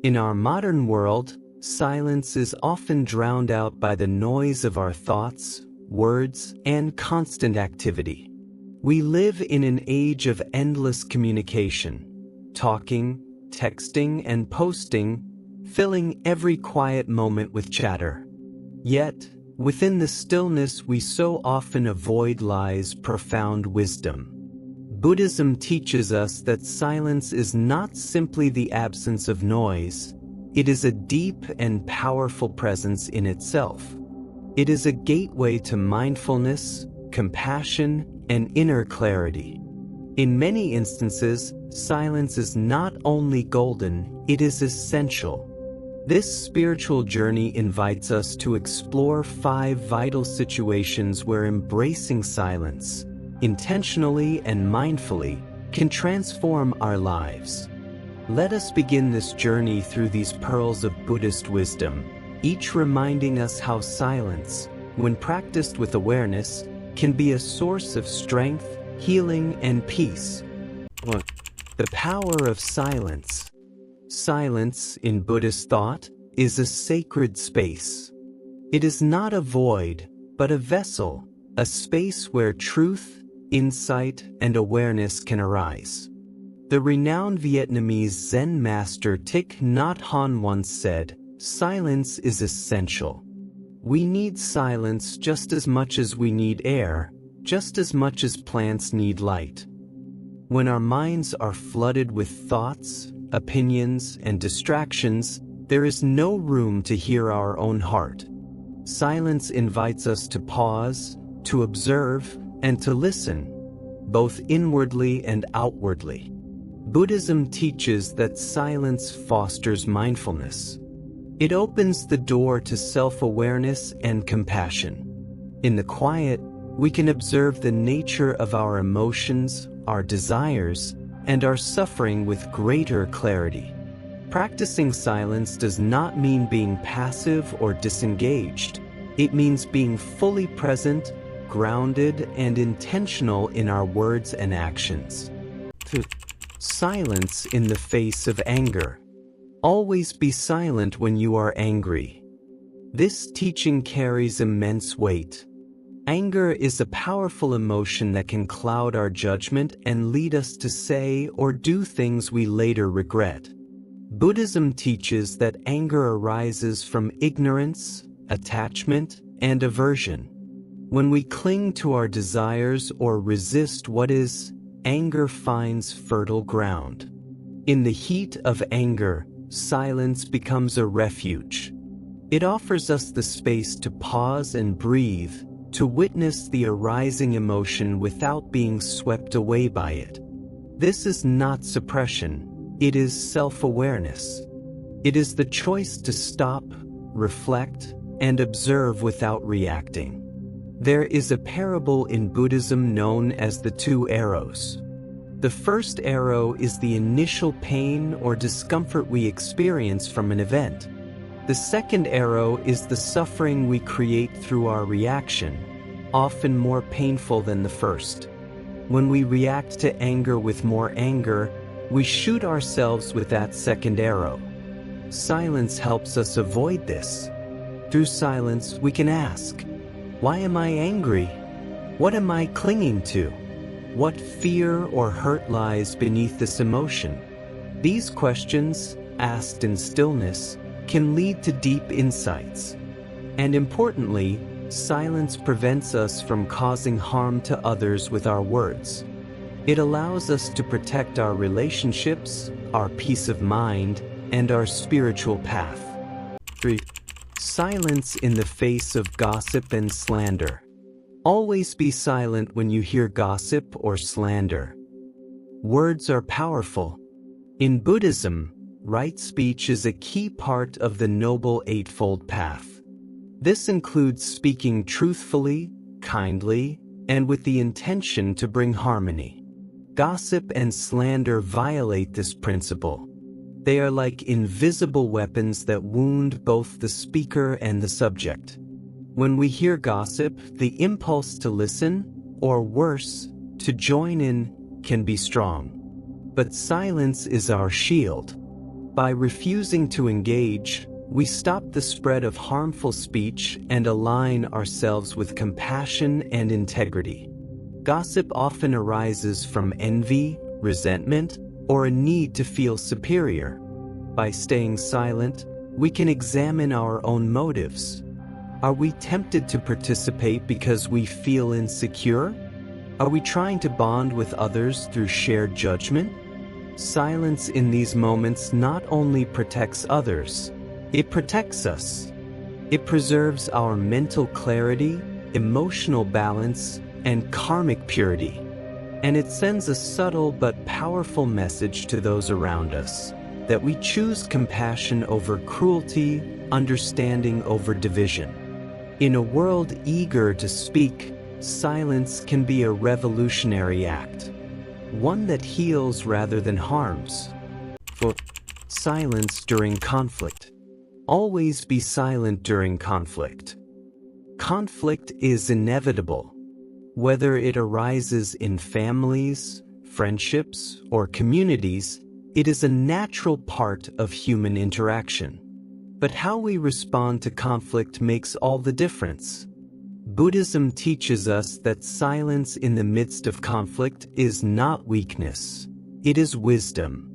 In our modern world, silence is often drowned out by the noise of our thoughts, words, and constant activity. We live in an age of endless communication, talking, texting, and posting, filling every quiet moment with chatter. Yet, within the stillness we so often avoid lies profound wisdom. Buddhism teaches us that silence is not simply the absence of noise, it is a deep and powerful presence in itself. It is a gateway to mindfulness, compassion, and inner clarity. In many instances, silence is not only golden, it is essential. This spiritual journey invites us to explore 5 vital situations where embracing silence, intentionally and mindfully, can transform our lives. Let us begin this journey through these pearls of Buddhist wisdom, each reminding us how silence, when practiced with awareness, can be a source of strength, healing, and peace. 1. The power of silence. Silence, in Buddhist thought, is a sacred space. It is not a void, but a vessel, a space where truth, insight, and awareness can arise. The renowned Vietnamese Zen master Thich Nhat Hanh once said, "Silence is essential." We need silence just as much as we need air, just as much as plants need light. When our minds are flooded with thoughts, opinions, and distractions, there is no room to hear our own heart. Silence invites us to pause, to observe, and to listen, both inwardly and outwardly. Buddhism teaches that silence fosters mindfulness. It opens the door to self-awareness and compassion. In the quiet, we can observe the nature of our emotions, our desires, and our suffering with greater clarity. Practicing silence does not mean being passive or disengaged. It means being fully present, grounded, and intentional in our words and actions. 2. Silence in the face of anger. Always be silent when you are angry. This teaching carries immense weight. Anger is a powerful emotion that can cloud our judgment and lead us to say or do things we later regret. Buddhism teaches that anger arises from ignorance, attachment, and aversion. When we cling to our desires or resist what is, anger finds fertile ground. In the heat of anger, silence becomes a refuge. It offers us the space to pause and breathe, to witness the arising emotion without being swept away by it. This is not suppression, it is self-awareness. It is the choice to stop, reflect, and observe without reacting. There is a parable in Buddhism known as the 2 arrows. The first arrow is the initial pain or discomfort we experience from an event. The second arrow is the suffering we create through our reaction, often more painful than the first. When we react to anger with more anger, we shoot ourselves with that second arrow. Silence helps us avoid this. Through silence, we can ask, why am I angry? What am I clinging to? What fear or hurt lies beneath this emotion? These questions, asked in stillness, can lead to deep insights. And importantly, silence prevents us from causing harm to others with our words. It allows us to protect our relationships, our peace of mind, and our spiritual path. 3. Silence in the face of gossip and slander. Always be silent when you hear gossip or slander. Words are powerful. In Buddhism, right speech is a key part of the Noble Eightfold Path. This includes speaking truthfully, kindly, and with the intention to bring harmony. Gossip and slander violate this principle. They are like invisible weapons that wound both the speaker and the subject. When we hear gossip, the impulse to listen, or worse, to join in, can be strong. But silence is our shield. By refusing to engage, we stop the spread of harmful speech and align ourselves with compassion and integrity. Gossip often arises from envy, resentment, or a need to feel superior. By staying silent, we can examine our own motives. Are we tempted to participate because we feel insecure? Are we trying to bond with others through shared judgment? Silence in these moments not only protects others, it protects us. It preserves our mental clarity, emotional balance, and karmic purity. And it sends a subtle but powerful message to those around us, that we choose compassion over cruelty, understanding over division. In a world eager to speak, silence can be a revolutionary act, one that heals rather than harms. For silence during conflict. Always be silent during conflict. Conflict is inevitable. Whether it arises in families, friendships, or communities, it is a natural part of human interaction. But how we respond to conflict makes all the difference. Buddhism teaches us that silence in the midst of conflict is not weakness, it is wisdom.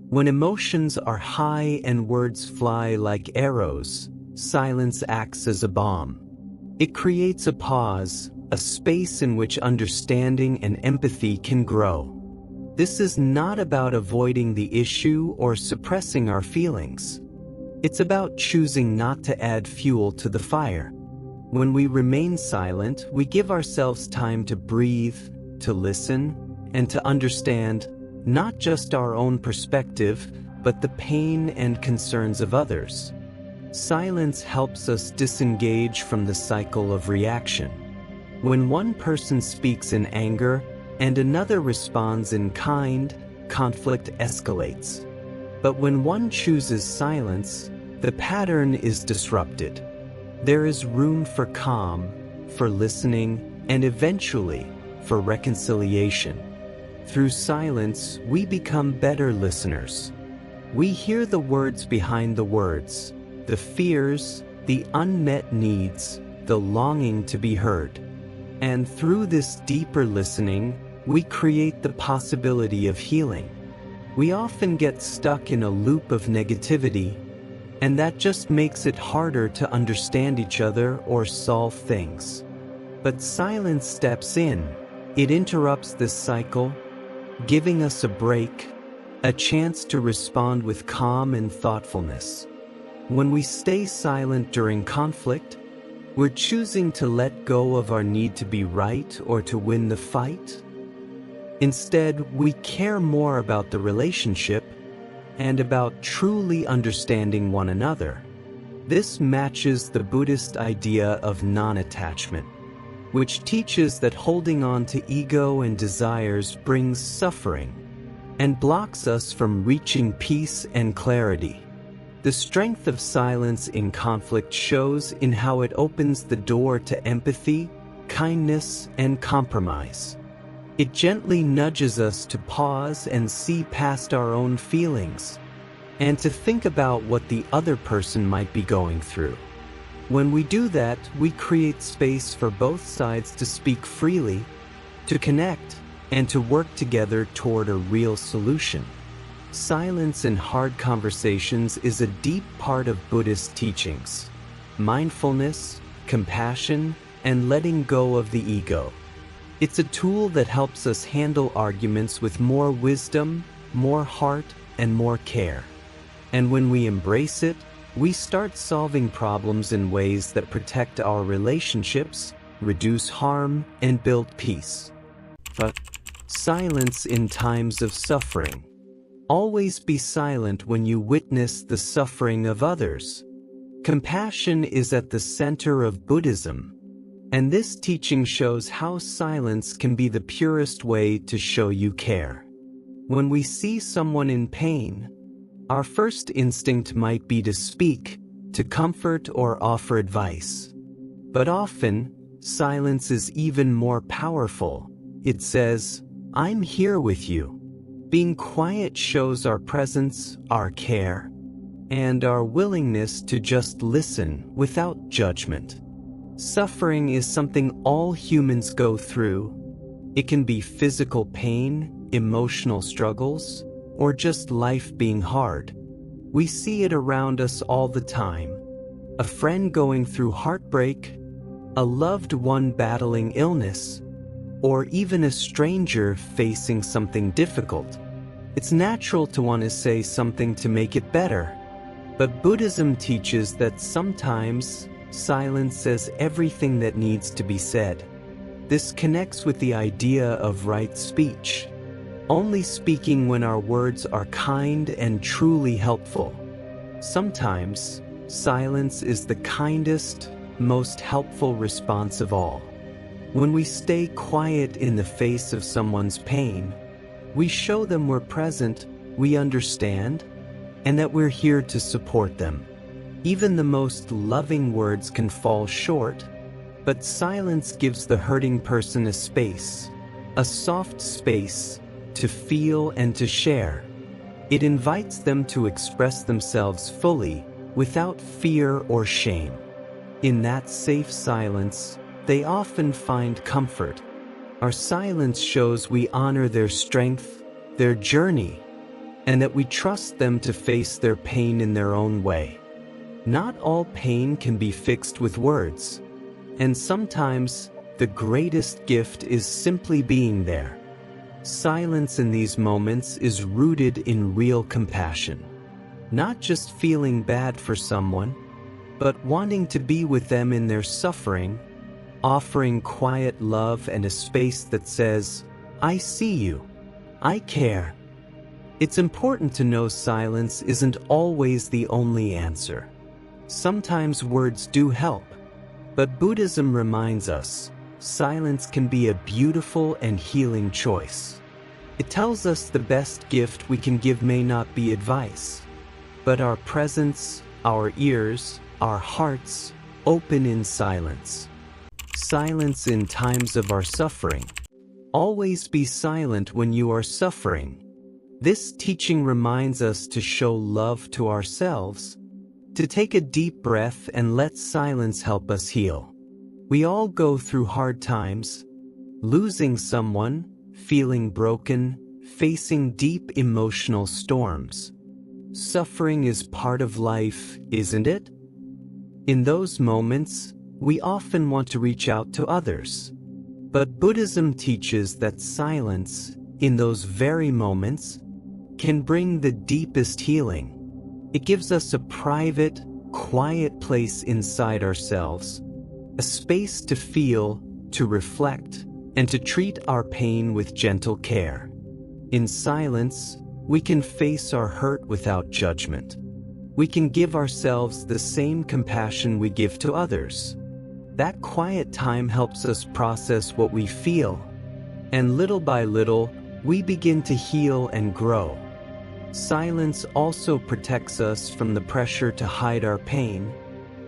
When emotions are high and words fly like arrows, silence acts as a bomb. It creates a pause, a space in which understanding and empathy can grow. This is not about avoiding the issue or suppressing our feelings. It's about choosing not to add fuel to the fire. When we remain silent, we give ourselves time to breathe, to listen, and to understand not just our own perspective, but the pain and concerns of others. Silence helps us disengage from the cycle of reaction. When one person speaks in anger and another responds in kind, conflict escalates. But when one chooses silence, the pattern is disrupted. There is room for calm, for listening, and eventually for reconciliation. Through silence, we become better listeners. We hear the words behind the words, the fears, the unmet needs, the longing to be heard. And through this deeper listening, we create the possibility of healing. We often get stuck in a loop of negativity, and that just makes it harder to understand each other or solve things. But silence steps in. It interrupts this cycle, giving us a break, a chance to respond with calm and thoughtfulness. When we stay silent during conflict, we're choosing to let go of our need to be right or to win the fight. Instead, we care more about the relationship and about truly understanding one another. This matches the Buddhist idea of non-attachment, which teaches that holding on to ego and desires brings suffering and blocks us from reaching peace and clarity. The strength of silence in conflict shows in how it opens the door to empathy, kindness, and compromise. It gently nudges us to pause and see past our own feelings, and to think about what the other person might be going through. When we do that, we create space for both sides to speak freely, to connect, and to work together toward a real solution. Silence in hard conversations is a deep part of Buddhist teachings. Mindfulness, compassion, and letting go of the ego. It's a tool that helps us handle arguments with more wisdom, more heart, and more care. And when we embrace it, we start solving problems in ways that protect our relationships, reduce harm, and build peace. But silence in times of suffering. Always be silent when you witness the suffering of others. Compassion is at the center of Buddhism, and this teaching shows how silence can be the purest way to show you care. When we see someone in pain, our first instinct might be to speak, to comfort or offer advice. But often, silence is even more powerful. It says, "I'm here with you." Being quiet shows our presence, our care, and our willingness to just listen without judgment. Suffering is something all humans go through. It can be physical pain, emotional struggles, or just life being hard. We see it around us all the time. A friend going through heartbreak, a loved one battling illness, or even a stranger facing something difficult. It's natural to want to say something to make it better, but Buddhism teaches that sometimes silence says everything that needs to be said. This connects with the idea of right speech, only speaking when our words are kind and truly helpful. Sometimes, silence is the kindest, most helpful response of all. When we stay quiet in the face of someone's pain, we show them we're present, we understand, and that we're here to support them. Even the most loving words can fall short, but silence gives the hurting person a space, a soft space, to feel and to share. It invites them to express themselves fully, without fear or shame. In that safe silence, they often find comfort. Our silence shows we honor their strength, their journey, and that we trust them to face their pain in their own way. Not all pain can be fixed with words, and sometimes the greatest gift is simply being there. Silence in these moments is rooted in real compassion. Not just feeling bad for someone, but wanting to be with them in their suffering, offering quiet love and a space that says, "I see you. I care." It's important to know silence isn't always the only answer. Sometimes words do help, but Buddhism reminds us, silence can be a beautiful and healing choice. It tells us the best gift we can give may not be advice, but our presence, our ears, our hearts, open in silence. Silence in times of our suffering. Always be silent when you are suffering. This teaching reminds us to show love to ourselves, to take a deep breath and let silence help us heal. We all go through hard times, losing someone, feeling broken, facing deep emotional storms. Suffering is part of life, isn't it? In those moments, we often want to reach out to others. But Buddhism teaches that silence, in those very moments, can bring the deepest healing. It gives us a private, quiet place inside ourselves, a space to feel, to reflect, and to treat our pain with gentle care. In silence, we can face our hurt without judgment. We can give ourselves the same compassion we give to others. That quiet time helps us process what we feel, and little by little, we begin to heal and grow. Silence also protects us from the pressure to hide our pain,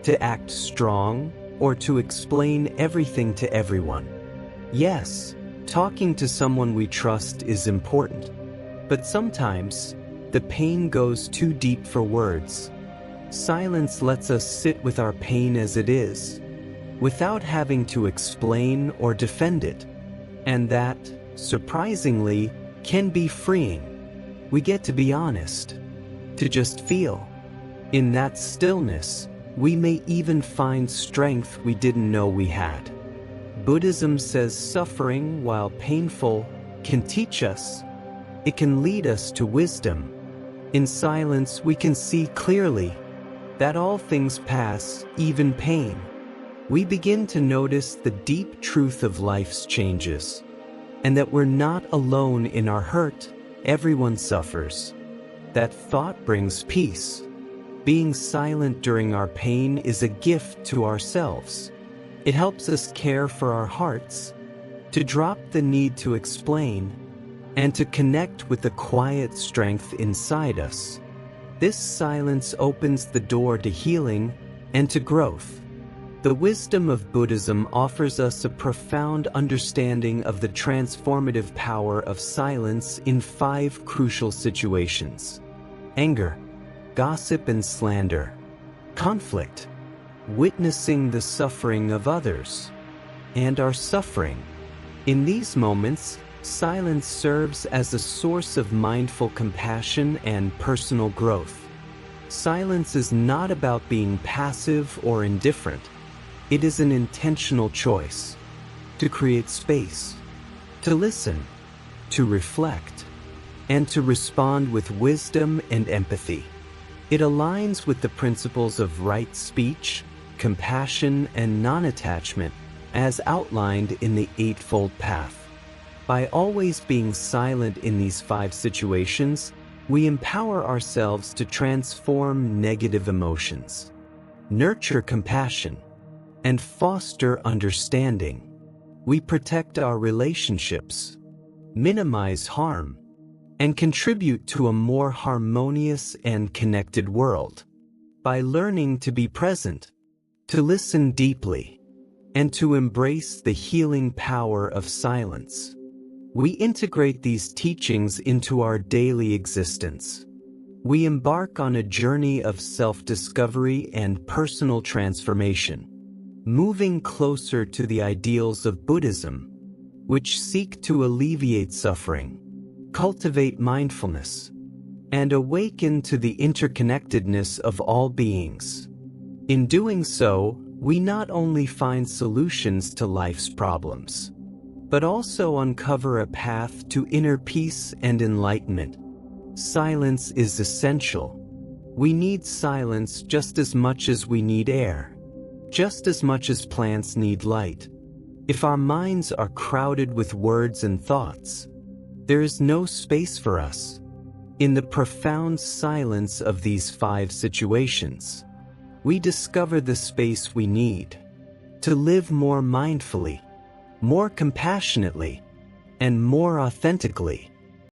to act strong, or to explain everything to everyone. Yes, talking to someone we trust is important, but sometimes the pain goes too deep for words. Silence lets us sit with our pain as it is, without having to explain or defend it, and that, surprisingly, can be freeing. We get to be honest, to just feel. In that stillness, we may even find strength we didn't know we had. Buddhism says suffering, while painful, can teach us. It can lead us to wisdom. In silence, we can see clearly that all things pass, even pain. We begin to notice the deep truth of life's changes, and that we're not alone in our hurt. Everyone suffers. That thought brings peace. Being silent during our pain is a gift to ourselves. It helps us care for our hearts, to drop the need to explain, and to connect with the quiet strength inside us. This silence opens the door to healing and to growth. The wisdom of Buddhism offers us a profound understanding of the transformative power of silence in 5 crucial situations: anger, gossip and slander, conflict, witnessing the suffering of others, and our suffering. In these moments, silence serves as a source of mindful compassion and personal growth. Silence is not about being passive or indifferent. It is an intentional choice to create space, to listen, to reflect, and to respond with wisdom and empathy. It aligns with the principles of right speech, compassion, and non-attachment as outlined in the Eightfold Path. By always being silent in these 5 situations, we empower ourselves to transform negative emotions, nurture compassion, and foster understanding. We protect our relationships, minimize harm, and contribute to a more harmonious and connected world. By learning to be present, to listen deeply, and to embrace the healing power of silence, we integrate these teachings into our daily existence. We embark on a journey of self-discovery and personal transformation, moving closer to the ideals of Buddhism, which seek to alleviate suffering, cultivate mindfulness, and awaken to the interconnectedness of all beings. In doing so, we not only find solutions to life's problems, but also uncover a path to inner peace and enlightenment. Silence is essential. We need silence just as much as we need air, just as much as plants need light. If our minds are crowded with words and thoughts, there is no space for us. In the profound silence of these 5 situations, we discover the space we need to live more mindfully, more compassionately, and more authentically.